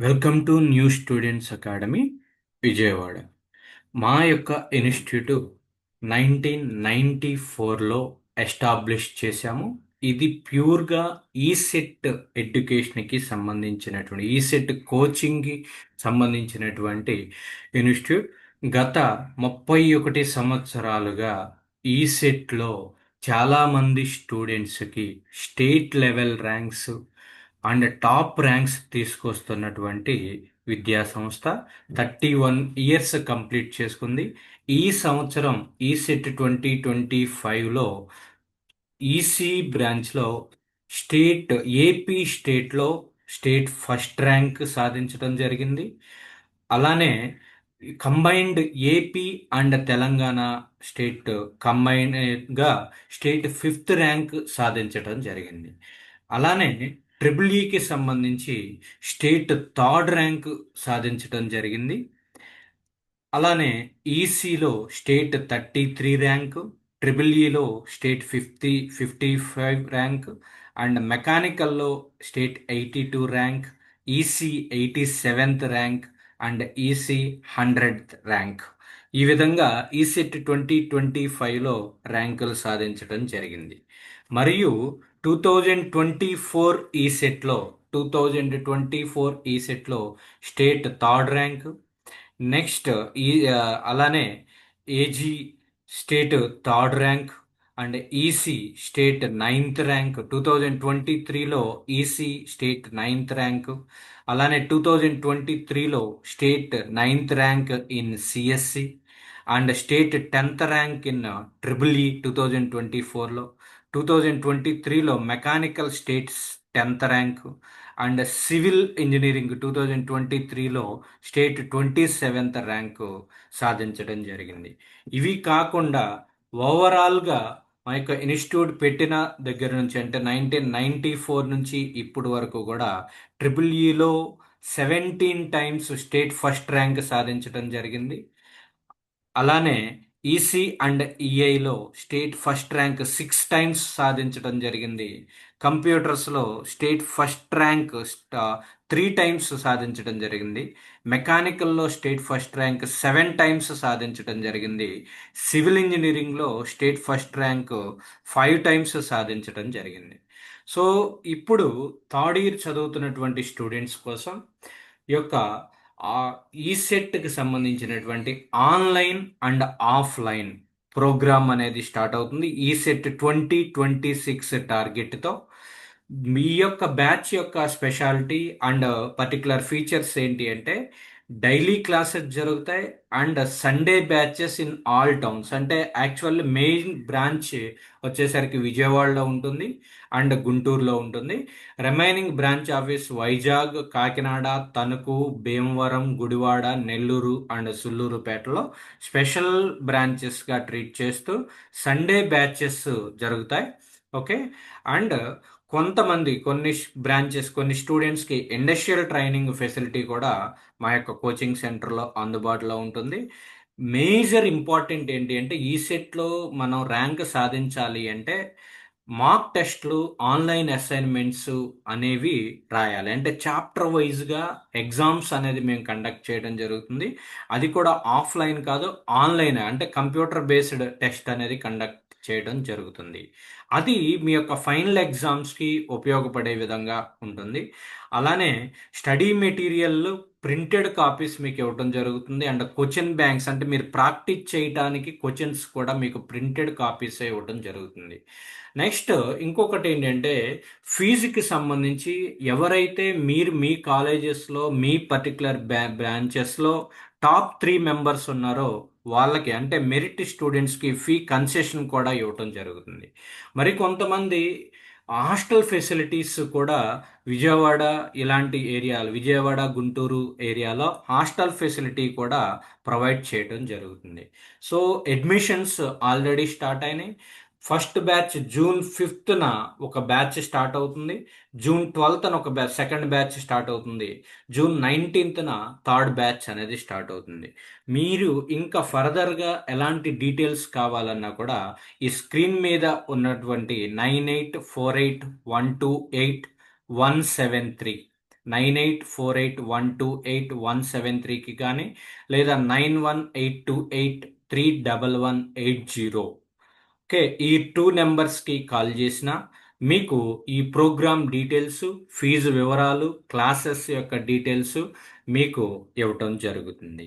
Welcome to new students academy Vijayawada. మా యొక్క institute 1994లో establish చేశాము. ఇది ప్యూర్గా ఈసెట్ ఎడ్యుకేషన్కి సంబంధించినటువంటి ఈసెట్ కోచింగ్కి సంబంధించినటువంటి ఇన్స్టిట్యూట్. గత 31 సంవత్సరాలుగా ఈసెట్లో చాలామంది స్టూడెంట్స్కి state level ranks and top ranks తీసుకొస్తున్నటువంటి విద్యా సంస్థ. 31 ఇయర్స్ కంప్లీట్ చేసుకుంది. ఈ సంవత్సరం ఈసెట్ 2025లో ఈసీ బ్రాంచ్లో స్టేట్ ఏపీ స్టేట్లో స్టేట్ ఫస్ట్ ర్యాంక్ సాధించడం జరిగింది. అలానే combined AP and Telangana state కంబైన్డ్గా స్టేట్ ఫిఫ్త్ ర్యాంక్ సాధించడం జరిగింది. అలానే ట్రిపుల్ ఈకి సంబంధించి స్టేట్ థర్డ్ ర్యాంక్ సాధించడం జరిగింది. అలానే ఈసీలో స్టేట్ 33 ర్యాంకు, ట్రిపుల్ ఈలో స్టేట్ 55 ర్యాంక్, అండ్ మెకానికల్లో state 82 rank, EC 87th rank, and EC 100th rank. ఈ విధంగా ఈసెట్ 2025లో ర్యాంకులు సాధించడం జరిగింది. మరియు 2024 ఈసెట్లో స్టేట్ థర్డ్ ర్యాంక్. నెక్స్ట్ ఈ అలానే AG state third rank and EC state 9th rank. 2023లో ఈసీ స్టేట్ 9th ర్యాంక్. అలానే 2023లో state 9th rank in CSC and state 10th rank in triple E 2024లో. 2023లో mechanical states 10th rank and civil engineering 2023లో state 27th rank సాధించడం జరిగింది. ఇవి కాకుండా ఓవరాల్గా మా యొక్క ఇన్స్టిట్యూట్ పెట్టిన దగ్గర నుంచి అంటే 1994 నుంచి ఇప్పుడు వరకు కూడా ట్రిపుల్ ఈలో 17 టైమ్స్ స్టేట్ ఫస్ట్ ర్యాంక్ సాధించడం జరిగింది. అలానే ఈసీ అండ్ ఈఐలో స్టేట్ ఫస్ట్ ర్యాంక్ 6 టైమ్స్ సాధించడం జరిగింది. కంప్యూటర్స్లో స్టేట్ ఫస్ట్ ర్యాంక్ 3 టైమ్స్ సాధించడం జరిగింది. మెకానికల్లో స్టేట్ ఫస్ట్ ర్యాంక్ 7 టైమ్స్ సాధించడం జరిగింది. సివిల్ ఇంజనీరింగ్లో స్టేట్ ఫస్ట్ ర్యాంక్ 5 టైమ్స్ సాధించడం జరిగింది. సో ఇప్పుడు థర్డ్ ఇయర్ చదువుతున్నటువంటి స్టూడెంట్స్ కోసం ఈ యొక్క ఈసెట్కి సంబంధించినటువంటి ఆన్లైన్ అండ్ ఆఫ్లైన్ ప్రోగ్రామ్ అనేది స్టార్ట్ అవుతుంది ఈసెట్ 2026 టార్గెట్తో. మీ యొక్క బ్యాచ్ యొక్క స్పెషాలిటీ అండ్ పర్టికులర్ ఫీచర్స్ ఏంటి అంటే డైలీ క్లాసెస్ జరుగుతాయి and Sunday batches in all towns. అంటే యాక్చువల్లీ మెయిన్ బ్రాంచ్ వచ్చేసరికి విజయవాడలో ఉంటుంది అండ్ గుంటూరులో ఉంటుంది. Remaining branch office Vizag, Kakinada, Tanuku, Bhimavaram, Gudivada, Nellore and సుల్లూరుపేటలో స్పెషల్ బ్రాంచెస్గా ట్రీట్ చేస్తూ సండే బ్యాచెస్ జరుగుతాయి. ఓకే. అండ్ కొన్ని బ్రాంచెస్ కొన్ని స్టూడెంట్స్కి ఇండస్ట్రియల్ ట్రైనింగ్ ఫెసిలిటీ కూడా మా యొక్క కోచింగ్ సెంటర్లో అందుబాటులో ఉంటుంది. మేజర్ ఇంపార్టెంట్ ఏంటి అంటే ఈసెట్లో మనం ర్యాంక్ సాధించాలి అంటే మాక్ టెస్ట్లు, ఆన్లైన్ అసైన్మెంట్స్ అనేవి రాయాలి. అంటే చాప్టర్ వైజ్గా ఎగ్జామ్స్ అనేది మేము కండక్ట్ చేయడం జరుగుతుంది. అది కూడా ఆఫ్లైన్ కాదు, ఆన్లైన్ అంటే కంప్యూటర్ బేస్డ్ టెస్ట్ అనేది కండక్ట్ చేయడం జరుగుతుంది. అది మీ యొక్క ఫైనల్ ఎగ్జామ్స్కి ఉపయోగపడే విధంగా ఉంటుంది. అలానే స్టడీ మెటీరియల్ ప్రింటెడ్ కాపీస్ మీకు ఇవ్వడం జరుగుతుంది అండ్ క్వశ్చన్ బ్యాంక్స్ అంటే మీరు ప్రాక్టీస్ చేయడానికి క్వశ్చన్స్ కూడా మీకు ప్రింటెడ్ కాపీస్ ఇవ్వడం జరుగుతుంది. నెక్స్ట్ ఇంకొకటి ఏంటంటే ఫీజుకి సంబంధించి ఎవరైతే మీరు మీ కాలేజెస్లో మీ పర్టికులర్ బ్రాంచెస్లో టాప్ 3 మెంబర్స్ ఉన్నారో వాళ్ళకి అంటే మెరిట్ స్టూడెంట్స్కి ఫీ కన్సెషన్ కూడా ఇవ్వటం జరుగుతుంది. మరి కొంతమంది హాస్టల్ ఫెసిలిటీస్ కూడా విజయవాడ ఇలాంటి ఏరియాలు విజయవాడ, గుంటూరు ఏరియాలో హాస్టల్ ఫెసిలిటీ కూడా ప్రొవైడ్ చేయడం జరుగుతుంది. సో అడ్మిషన్స్ ఆల్రెడీ స్టార్ట్ అయినాయి. ఫస్ట్ బ్యాచ్ జూన్ 5th ఒక బ్యాచ్ స్టార్ట్ అవుతుంది. జూన్ 12th ఒక సెకండ్ బ్యాచ్ స్టార్ట్ అవుతుంది. జూన్ 19th థర్డ్ బ్యాచ్ అనేది స్టార్ట్ అవుతుంది. మీరు ఇంకా ఫర్దర్గా ఎలాంటి డీటెయిల్స్ కావాలన్నా కూడా ఈ స్క్రీన్ మీద ఉన్నటువంటి 9848128173 9848128173కి కానీ లేదా 9182831180. ఓకే, ఈ టూ నెంబర్స్కి కాల్ చేసిన మీకు ఈ ప్రోగ్రామ్ డీటెయిల్స్, ఫీజు వివరాలు, క్లాసెస్ యొక్క డీటెయిల్స్ మీకు ఇవ్వటం జరుగుతుంది.